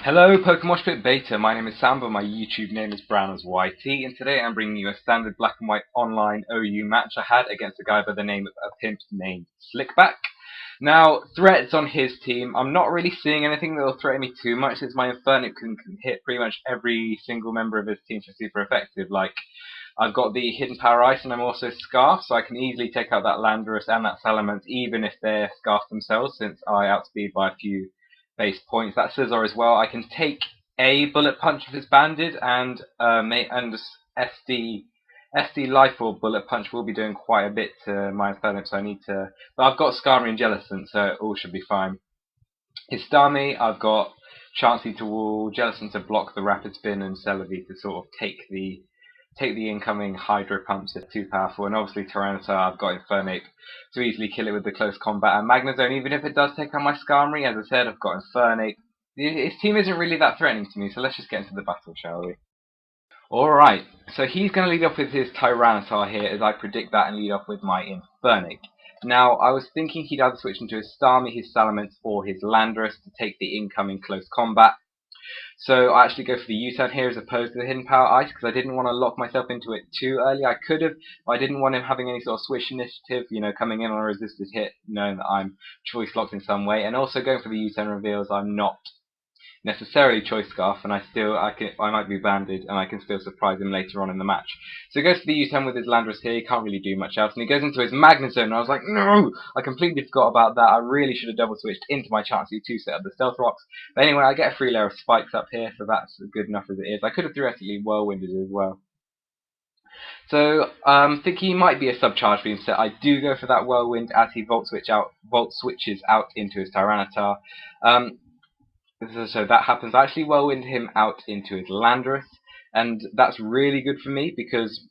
Hello Pokemoshpitbeta, my name is Sam, but my YouTube name is BrownersYT, and today I'm bringing you a standard black and white online OU match I had against a guy by the name of APimpNamedSlickback. Now, threats on his team, I'm not really seeing anything that will threaten me too much, since my Infernape can hit pretty much every single member of his team for super effective. Like, I've got the Hidden Power Ice and I'm also Scarf, so I can easily take out that Landorus and that Salamence even if they're Scarf themselves, since I outspeed by a few base points. That Scizor as well. I can take a Bullet Punch if it's banded, and SD Life Orb Bullet Punch will be doing quite a bit to my Infernape, so I need to. But I've got Skarmory and Jellicent, so it all should be fine. His Starmie, I've got Chansey to wall, Jellicent to block the Rapid Spin, and Celebi to sort of take the incoming Hydro Pumps if too powerful, and obviously Tyranitar, I've got Infernape to easily kill it with the close combat, and Magnezone, even if it does take on my Skarmory, as I said, I've got Infernape. His team isn't really that threatening to me, so let's just get into the battle, shall we? Alright, so he's going to lead off with his Tyranitar here, as I predict that, and lead off with my Infernape. Now, I was thinking he'd either switch into his Starmie, his Salamence, or his Landorus to take the incoming close combat. So I actually go for the U-turn here as opposed to the Hidden Power Ice, because I didn't want to lock myself into it too early. I could have, but I didn't want him having any sort of switch initiative, coming in on a resisted hit, knowing that I'm choice locked in some way. And also going for the U-turn reveals I'm not necessarily choice scarf, and I might be banded, and I can still surprise him later on in the match. So he goes for the U-turn with his Landorus here. He can't really do much else, and he goes into his Magnezone, and I was like, no! I completely forgot about that. I really should have double switched into my Chansey to set up the Stealth Rocks. But anyway, I get a free layer of spikes up here, so that's good enough as it is. I could have theoretically Whirlwinded as well. So think he might be a subcharge beam set. I do go for that Whirlwind as he volt switches out into his Tyranitar. So that happens. I actually Whirlwind him out into his Landorus, and that's really good for me because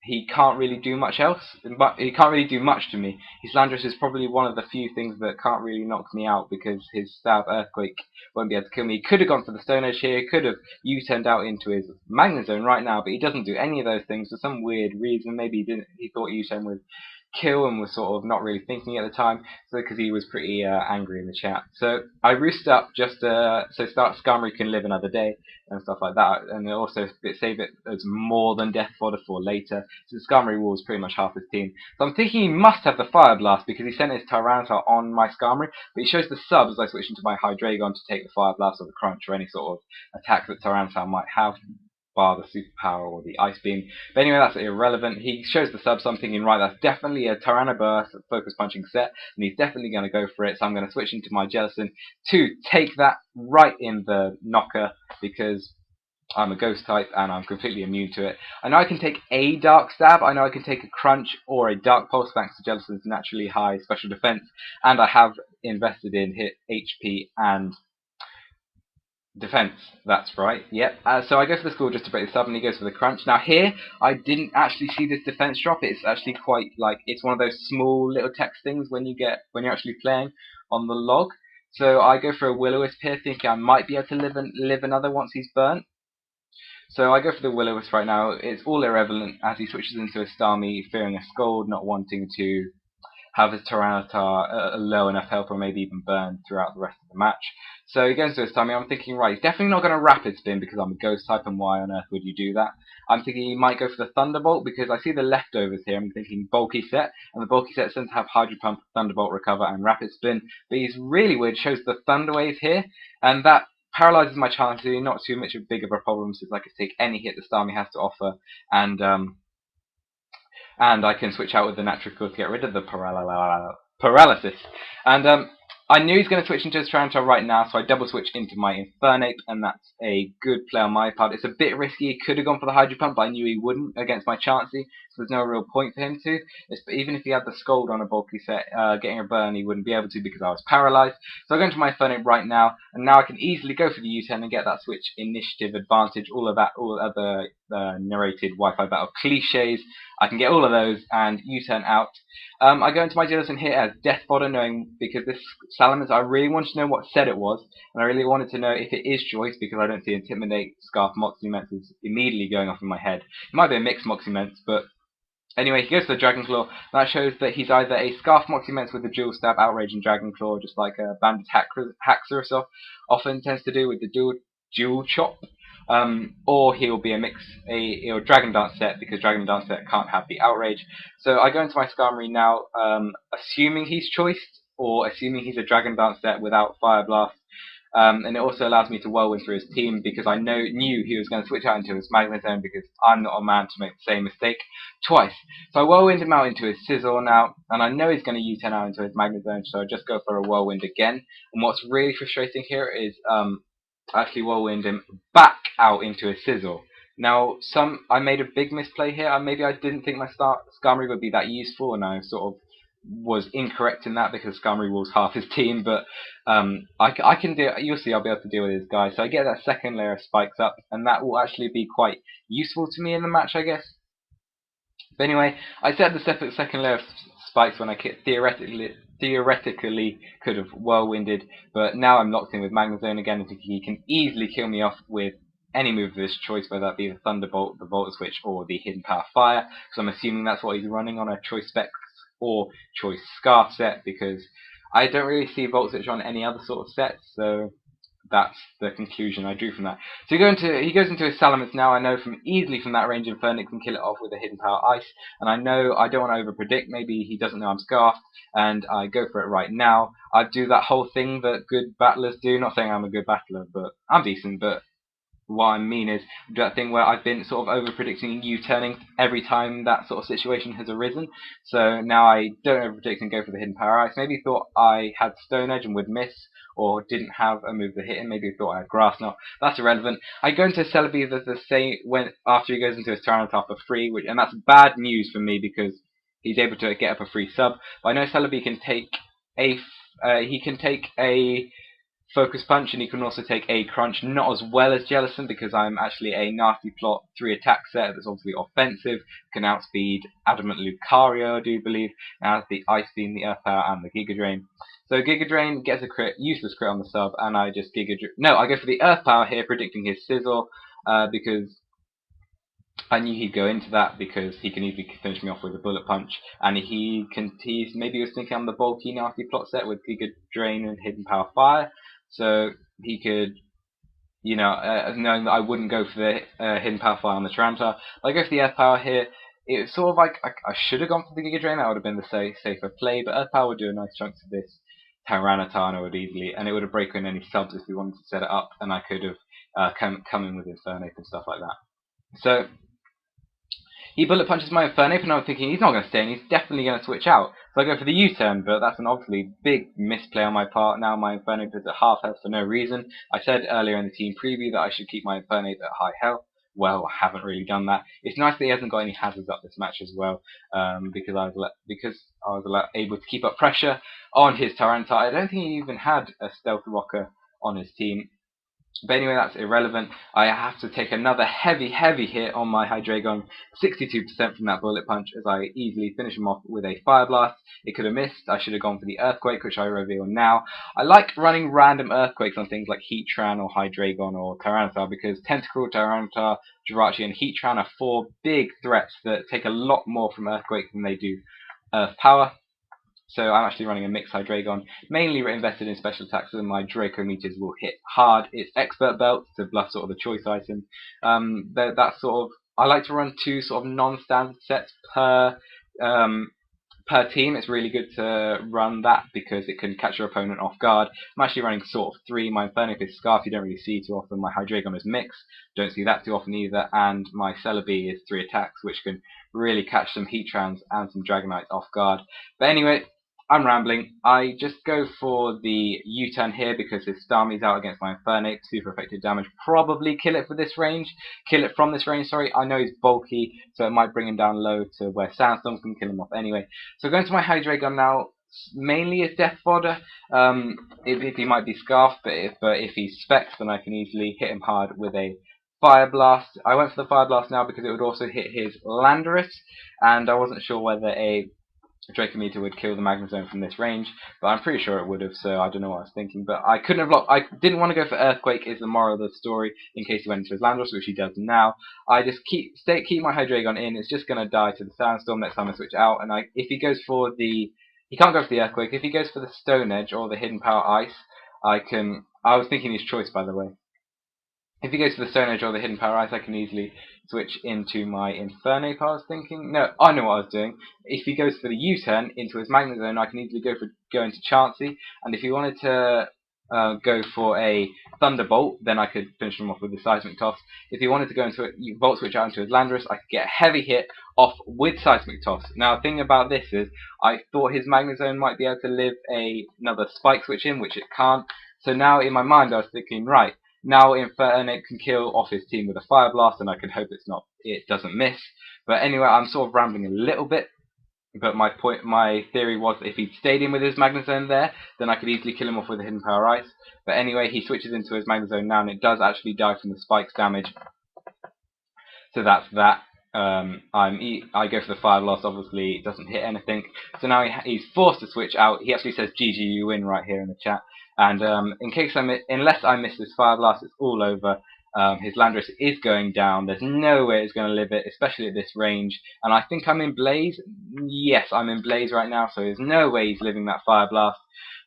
he can't really do much else. But he can't really do much to me. His Landorus is probably one of the few things that can't really knock me out because his Stab Earthquake won't be able to kill me. He could have gone for the Stone Edge here. He could have U-turned out into his Magnezone right now, but he doesn't do any of those things for some weird reason. Maybe he thought U-turn was kill and was sort of not really thinking at the time, so because he was pretty angry in the chat. So I roost up just so Skarmory can live another day and stuff like that, and also save it as more than Death Fodder for later. So Skarmory was pretty much half his team. So I'm thinking he must have the Fire Blast because he sent his Tyranitar on my Skarmory, but he shows the sub as I switch into my Hydreigon to take the Fire Blast or the Crunch or any sort of attack that Tyranitar might have, bar the Superpower or the Ice Beam. But anyway, that's irrelevant. He shows the sub something in right. That's definitely a Tyraniburst Focus Punching set, and he's definitely going to go for it. So I'm going to switch into my Jellicent to take that right in the knocker because I'm a Ghost type and I'm completely immune to it. I know I can take a Dark Stab, I know I can take a Crunch or a Dark Pulse thanks to Jellicent's naturally high special defense, and I have invested in hit HP and defense, that's right, yep. So I go for the score just to break this up, and he goes for the Crunch. Now here, I didn't actually see this defense drop. It's actually quite like, it's one of those small little text things when you're actually playing on the log. So I go for a Will-O-Wisp here, thinking I might be able to live another once he's burnt. So I go for the Will-O-Wisp right now. It's all irrelevant as he switches into a Starmie, fearing a Scald, not wanting to have his Tyranitar low enough health or maybe even burn throughout the rest of the match. So he goes to his Starmie. I'm thinking, right, he's definitely not going to Rapid Spin because I'm a Ghost type, and why on earth would you do that? I'm thinking he might go for the Thunderbolt because I see the leftovers here. I'm thinking bulky set, and the bulky set tends to have Hydro Pump, Thunderbolt, Recover, and Rapid Spin. But he's really weird, shows the Thunder Wave here, and that paralyzes my Chansey. Not too much big of a problem since I can take any hit the Starmie has to offer, and I can switch out with the Natural Cure to get rid of the paralysis. And I knew he's going to switch into his Tyranitar right now, so I double switch into my Infernape, and that's a good play on my part. It's a bit risky. He could have gone for the Hydro Pump, but I knew he wouldn't against my Chansey, so there's no real point for him to. Even if he had the Scald on a bulky set, getting a burn, he wouldn't be able to because I was paralyzed. So I go into my Infernape right now, and now I can easily go for the U-turn and get that switch initiative advantage, all other narrated Wi-Fi battle cliches. I can get all of those and U-turn out. I go into my Jellicent here as Death Fodder, knowing because this Salamence, I really wanted to know what set it was, and I really wanted to know if it is choice because I don't see Intimidate, Scarf, Moxie-Ments immediately going off in my head. It might be a mixed Moxie-Ments, but anyway, he goes for the Dragon Claw. That shows that he's either a Scarf Moxie-Ments with the Dual Stab, Outrage, and Dragon Claw, just like a Bandit Haxorus often tends to do with the dual chop. Or he'll be he'll Dragon Dance set, because Dragon Dance set can't have the outrage. So I go into my Skarmory now, assuming he's choiced, or assuming he's a Dragon Dance set without Fire Blast. And it also allows me to whirlwind through his team, because I knew he was going to switch out into his Magnezone, because I'm not a man to make the same mistake twice. So I whirlwind him out into his Scizor now, and I know he's going to U-turn out into his Magnezone, so I just go for a whirlwind again. And what's really frustrating here is actually whirlwind him back out into his Scizor. Now, I made a big misplay here. Maybe I didn't think my Skarmory would be that useful, and I sort of was incorrect in that, because Skarmory was half his team. But I can do. You'll see, I'll be able to deal with this guy. So I get that second layer of spikes up, and that will actually be quite useful to me in the match, I guess. But anyway, I set the second layer of spikes when I theoretically could have whirlwinded, but now I'm locked in with Magnezone again, and he can easily kill me off with any move of his choice, whether that be the Thunderbolt, the Volt Switch, or the Hidden Power Fire, because I'm assuming that's what he's running on a Choice Specs or Choice Scarf set, because I don't really see Volt Switch on any other sort of sets, so that's the conclusion I drew from that. So he goes into his Salamence now. I know easily from that range Infernape can kill it off with a Hidden Power Ice, and I know I don't want to over predict. Maybe he doesn't know I'm Scarfed, and I go for it right now. I do that whole thing that good battlers do. Not saying I'm a good battler, but I'm decent. But what I mean is that thing where I've been sort of over predicting U-turning every time that sort of situation has arisen. So now I don't over predict and go for the Hidden Power Ice. Maybe he thought I had Stone Edge and would miss, or didn't have a move that hit him. Maybe he thought I had Grass Knot. That's irrelevant. I go into Celebi the same after he goes into his Tyranitar for free, and that's bad news for me, because he's able to get up a free sub. But I know Celebi can take a Focus Punch, and he can also take a Crunch, not as well as Jellicent, because I'm actually a Nasty Plot 3 attack set that's obviously offensive, can outspeed Adamant Lucario, I do believe, and has the Ice Beam, the Earth Power, and the Giga Drain. So Giga Drain gets a useless crit on the sub, and I just I go for the Earth Power here, predicting his Scizor, because I knew he'd go into that, because he can easily finish me off with a Bullet Punch, and maybe he was thinking I'm the bulky Nasty Plot set with Giga Drain and Hidden Power Fire, so he could, knowing that I wouldn't go for the Hidden Power Fire on the Tyranitar. I go for the Earth Power here. It's sort of like I should have gone for the Giga Drain. That would have been the safer play, but Earth Power would do a nice chunk to this Tyranitar, and it would easily, and it would have broken any subs if we wanted to set it up, and I could have come in with Infernape and stuff like that. So he Bullet Punches my Infernape, and I'm thinking he's not going to stay, and he's definitely going to switch out. So I go for the U-turn, but that's an obviously big misplay on my part. Now my Infernape is at half health for no reason. I said earlier in the team preview that I should keep my Infernape at high health. Well, I haven't really done that. It's nice that he hasn't got any hazards up this match as well, because I was able to keep up pressure on his Tyranitar. I don't think he even had a Stealth Rocker on his team. But anyway, that's irrelevant. I have to take another heavy hit on my Hydreigon, 62% from that Bullet Punch, as I easily finish him off with a Fire Blast. It could have missed. I should have gone for the Earthquake, which I reveal now. I like running random Earthquakes on things like Heatran or Hydreigon or Tyranitar, because Tentacle, Tyranitar, Jirachi, and Heatran are 4 big threats that take a lot more from Earthquake than they do Earth Power. So I'm actually running a mixed Hydreigon, mainly invested in special attacks, so my Draco Meteors will hit hard. It's Expert Belt to bluff sort of the choice item. I like to run 2 sort of non-standard sets per team. It's really good to run that, because it can catch your opponent off guard. I'm actually running sort of 3. My Infernape is Scarf, you don't really see too often. My Hydreigon is Mix, don't see that too often either. And my Celebi is 3 attacks, which can really catch some Heatrans and some Dragonites off guard. But anyway, I'm rambling. I just go for the U-turn here, because his Starmie's out against my Infernape. Super effective damage. Probably kill it from this range. I know he's bulky, so it might bring him down low to where Sandstorm can kill him off anyway. So going to my Hydreigon now, mainly as death fodder. If he might be Scarfed, but if he's Specs, then I can easily hit him hard with a Fire Blast. I went for the Fire Blast now because it would also hit his Landorus, and I wasn't sure whether a Draco Meteor would kill the Magnezone from this range, but I'm pretty sure it would have, so I don't know what I was thinking. But I couldn't have blocked. I didn't want to go for Earthquake, is the moral of the story, in case he went into his Landorus, which he does now. I just keep my Hydreigon in. It's just going to die to the Sandstorm next time I switch out, and if he goes for he can't go for the Earthquake. If he goes for the Stone Edge or the Hidden Power Ice, I was thinking his choice, by the way. If he goes for the Stone Edge or the Hidden Power Ice, I can easily switch into my Infernape, I was thinking. No, I know what I was doing. If he goes for the U-turn into his Magnet Zone, I can easily go into Chansey, and if he wanted to go for a Thunderbolt, then I could finish him off with the Seismic Toss. If he wanted to go into a Volt Switch out into his Landorus, I could get a heavy hit off with Seismic Toss. Now, the thing about this is, I thought his Magnet Zone might be able to live another Spike Switch in, which it can't. So now, in my mind, I was thinking, right, now Infernape can kill off his team with a Fire Blast, and I can hope it doesn't miss. But anyway, I'm sort of rambling a little bit. But my theory was that if he'd stayed in with his Magnet Zone there, then I could easily kill him off with a Hidden Power Ice. But anyway, he switches into his Magnet Zone now, and it does actually die from the Spikes damage. So that's that. I go for the Fire Blast, obviously it doesn't hit anything. So now he's forced to switch out. He actually says GG, you win right here in the chat. And unless I miss this Fire Blast, it's all over. His Landorus is going down. There's no way it's going to live it, especially at this range. And I think I'm in Blaze. Yes, I'm in Blaze right now, so there's no way he's living that Fire Blast.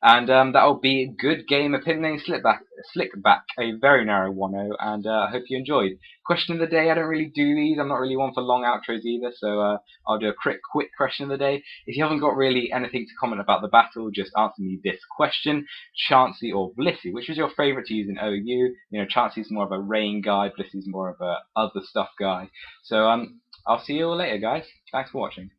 And that'll be a good game of APimpNamedSlickback, a very narrow 1-0, and I hope you enjoyed. Question of the day, I don't really do these. I'm not really one for long outros either, so I'll do a quick question of the day. If you haven't got really anything to comment about the battle, just answer me this question: Chansey or Blissey? Which was your favourite to use in OU? You know, Chansey's more of a rain guy, Blissey's more of a other stuff guy. So I'll see you all later, guys. Thanks for watching.